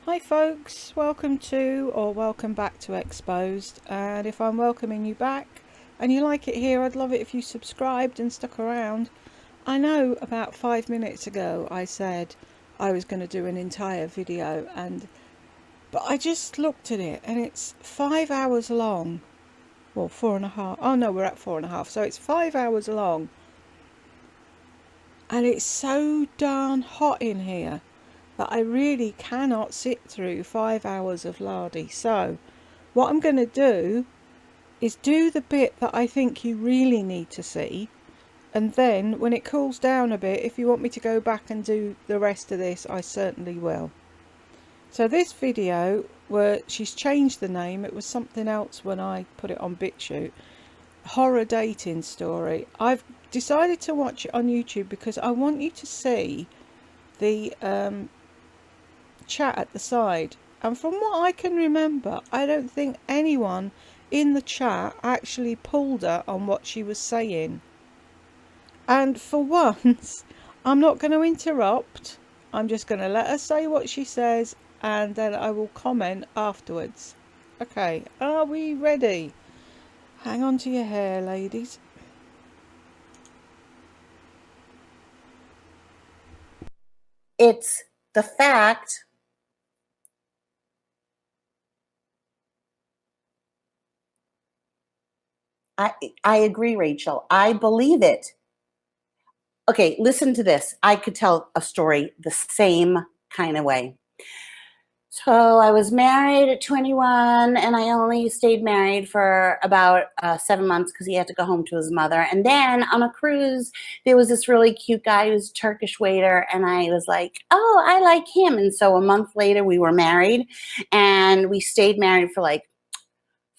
Hi folks, welcome to or welcome back to Exposed, and if I'm welcoming you back and you like it here, I'd love it if you subscribed and stuck around. I know about 5 minutes ago I said I was going to do an entire video, but I just looked at it and it's 5 hours long. Well, 4.5. Oh no, we're at 4.5, so it's 5 hours long, and it's so darn hot in here that I really cannot sit through 5 hours of lardy. So what I'm going to do is do the bit that I think you really need to see, and then when it cools down a bit, if you want me to go back and do the rest of this, I certainly will. So this video, where she's changed the name, it was something else when I put it on BitChute, horror dating story. I've decided to watch it on YouTube because I want you to see the chat at the side, and from what I can remember, I don't think anyone in the chat actually pulled her on what she was saying. And for once, I'm not going to interrupt. I'm just going to let her say what she says, and then I will comment afterwards. Okay, are we ready? Hang on to your hair, ladies. It's the fact I agree, Rachel. I believe it. Okay, listen to this. I could tell a story the same kind of way. So I was married at 21, and I only stayed married for about 7 months because he had to go home to his mother. And then on a cruise, there was this really cute guy who was a Turkish waiter, and I was like, oh, I like him. And so a month later, we were married, and we stayed married for like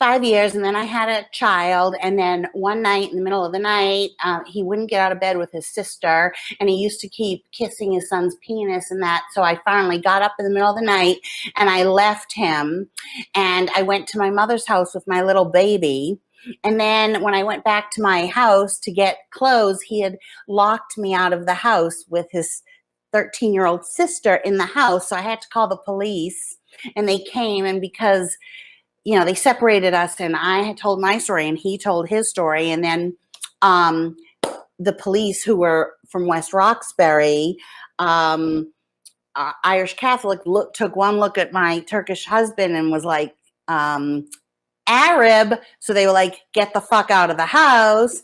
5 years, and then I had a child. And then one night in the middle of the night, he wouldn't get out of bed with his sister, and he used to keep kissing his son's penis and that. So I finally got up in the middle of the night and I left him, and I went to my mother's house with my little baby. And then when I went back to my house to get clothes, he had locked me out of the house with his 13-year-old sister in the house. So I had to call the police, and they came. And because they separated us, and I had told my story and he told his story. And then the police, who were from West Roxbury, Irish Catholic, took one look at my Turkish husband and was like, Arab. So they were like, get the fuck out of the house.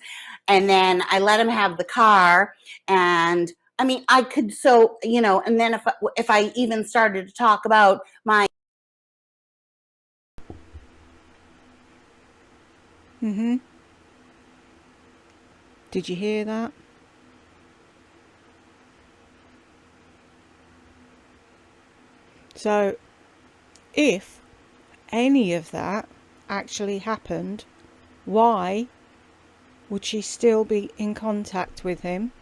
And then I let him have the car. And I mean, I could, and then if I even started to talk about my Did you hear that? So, if any of that actually happened, why would she still be in contact with him?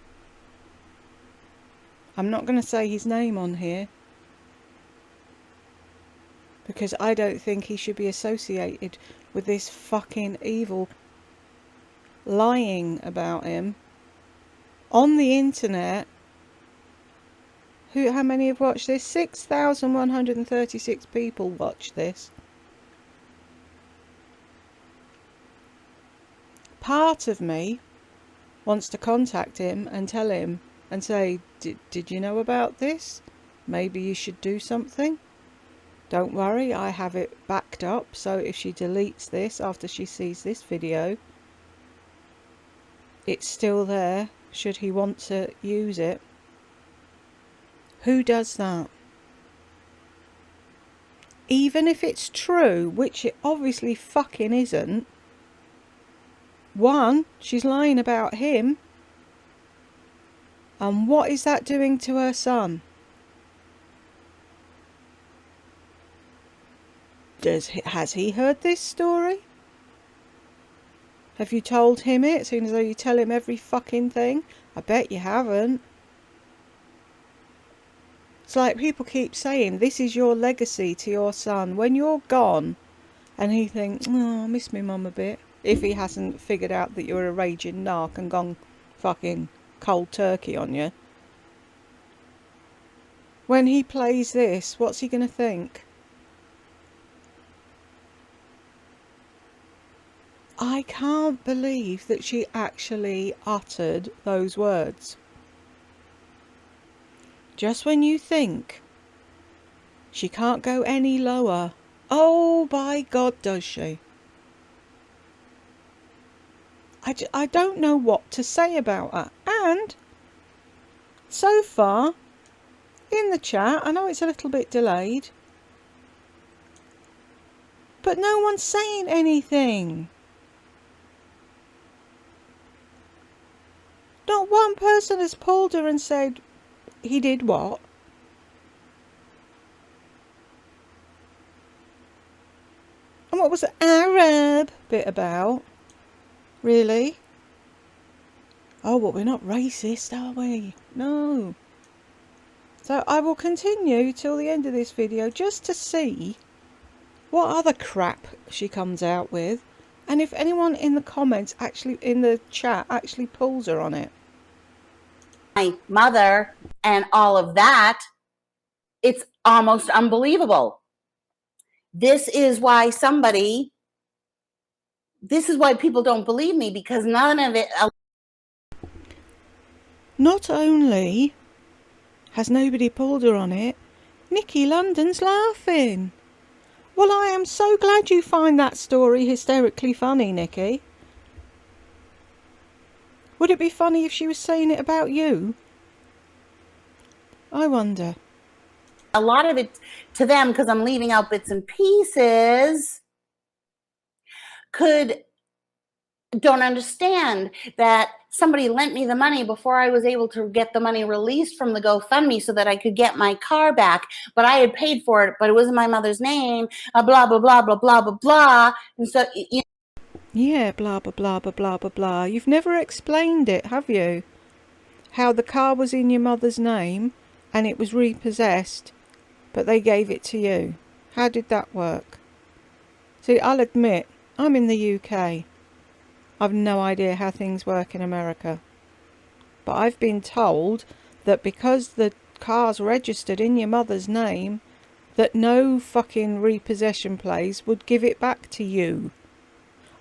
I'm not going to say his name on here, because I don't think he should be associated with this fucking evil lying about him on the internet. How many have watched this? 6,136 people watched this. Part of me wants to contact him and tell him and say, did you know about this? Maybe you should do something. Don't worry, I have it backed up, so if she deletes this after she sees this video, it's still there should he want to use it. Who does that? Even if it's true, which it obviously fucking isn't. One, she's lying about him. And what is that doing to her son? Has he heard this story? Have you told him it, seeing as though you tell him every fucking thing? I bet you haven't. It's like people keep saying, this is your legacy to your son. When you're gone, and he thinks, oh, I miss my mum a bit. If he hasn't figured out that you're a raging narc and gone fucking cold turkey on you. when he plays this, what's he going to think? I can't believe that she actually uttered those words. Just when you think she can't go any lower, oh by God, does she? I don't know what to say about her. And so far in the chat, I know it's a little bit delayed, but no one's saying anything. Not one person has pulled her and said, he did what? And what was the Arab bit about? Really? Oh, but we're not racist, are we? No. So I will continue till the end of this video just to see what other crap she comes out with, and if anyone in the comments, actually in the chat, actually pulls her on it. My mother and all of that, it's almost unbelievable. This is why people don't believe me, because none of it. Not only has nobody pulled her on it, Nikki London's laughing. Well, I am so glad you find that story hysterically funny, Nikki. Would it be funny if she was saying it about you? I wonder. A lot of it to them, because I'm leaving out bits and pieces, don't understand that somebody lent me the money before I was able to get the money released from the GoFundMe so that I could get my car back. But I had paid for it, but it was in my mother's name, blah, blah, blah, blah, blah, blah, blah. And so, yeah, blah, blah, blah, blah, blah, blah, blah. You've never explained it, have you? How the car was in your mother's name and it was repossessed, but they gave it to you. How did that work? See, I'll admit, I'm in the UK. I've no idea how things work in America. But I've been told that because the car's registered in your mother's name, that no fucking repossession place would give it back to you.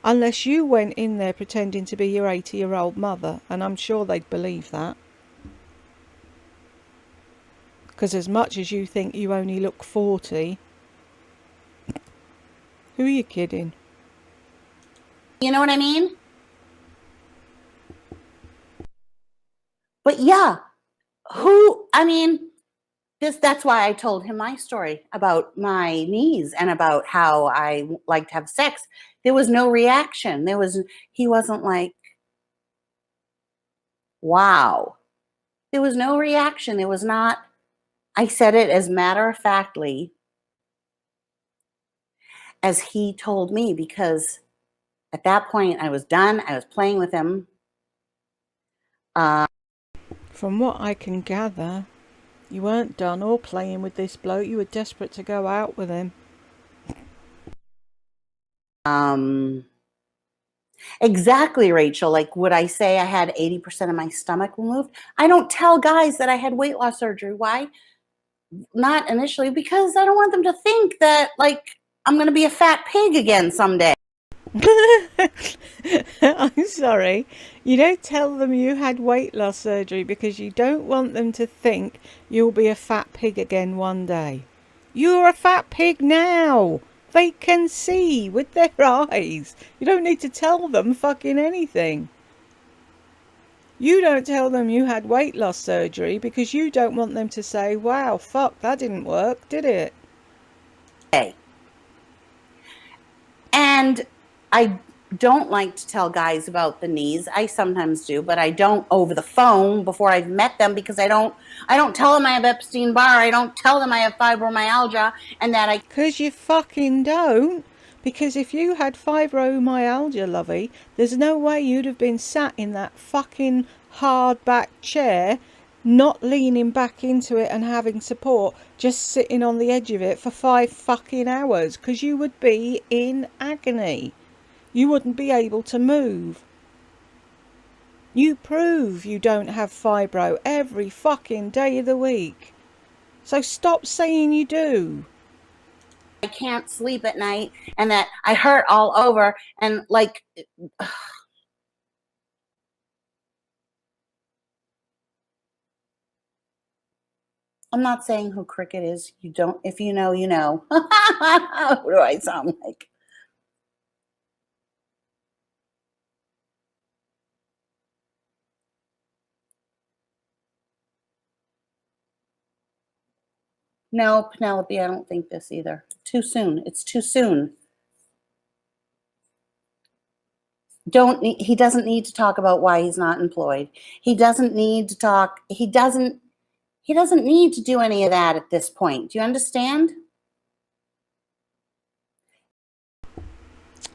Unless you went in there pretending to be your 80-year-old mother, and I'm sure they'd believe that. Because as much as you think you only look 40, who are you kidding? You know what I mean? But yeah, that's why I told him my story about my knees and about how I like to have sex. There was no reaction. He wasn't like, wow. There was no reaction. There was not, I said it as matter-of-factly as he told me, because at that point I was done. I was playing with him. From what I can gather, you weren't done or playing with this bloke. You were desperate to go out with him. Exactly, Rachel. Like, would I say I had 80% of my stomach removed? I don't tell guys that I had weight loss surgery. Why? Not initially, because I don't want them to think that, like, I'm going to be a fat pig again someday. I'm sorry. You don't tell them you had weight loss surgery because you don't want them to think you'll be a fat pig again one day. You're a fat pig now. They can see with their eyes. You don't need to tell them fucking anything. You don't tell them you had weight loss surgery because you don't want them to say, wow, fuck, that didn't work, did it? Okay. And I don't like to tell guys about the knees. I sometimes do, but I don't over the phone before I've met them, because I don't tell them I have Epstein-Barr. I don't tell them I have fibromyalgia and that I... Because you fucking don't. Because if you had fibromyalgia, lovey, there's no way you'd have been sat in that fucking hard back chair, not leaning back into it and having support, just sitting on the edge of it for 5 fucking hours, because you would be in agony. You wouldn't be able to move. You prove you don't have fibro every fucking day of the week. So stop saying you do. I can't sleep at night and that I hurt all over and like I'm not saying who Cricket is. You don't, if you know, you know. What do I sound like? No, Penelope, I don't think this either. Too soon. It's too soon. He doesn't need to talk about why he's not employed. He doesn't need to talk, he doesn't need to do any of that at this point. Do you understand?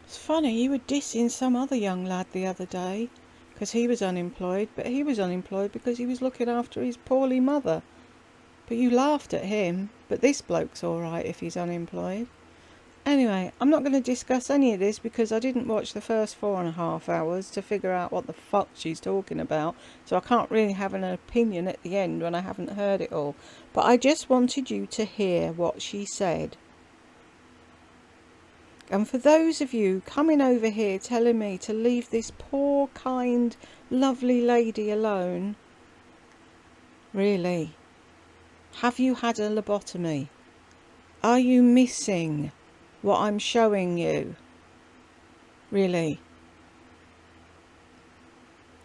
It's funny, you were dissing some other young lad the other day because he was unemployed, but he was unemployed because he was looking after his poorly mother. But you laughed at him, but this bloke's alright if he's unemployed. Anyway, I'm not going to discuss any of this because I didn't watch the first 4.5 hours to figure out what the fuck she's talking about, so I can't really have an opinion at the end when I haven't heard it all. But I just wanted you to hear what she said. And for those of you coming over here telling me to leave this poor, kind, lovely lady alone, really, have you had a lobotomy? Are you missing what I'm showing you? Really?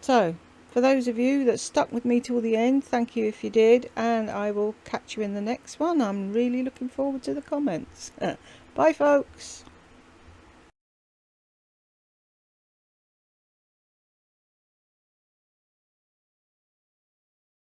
So, for those of you that stuck with me till the end, thank you if you did, and I will catch you in the next one. I'm really looking forward to the comments. Bye, folks.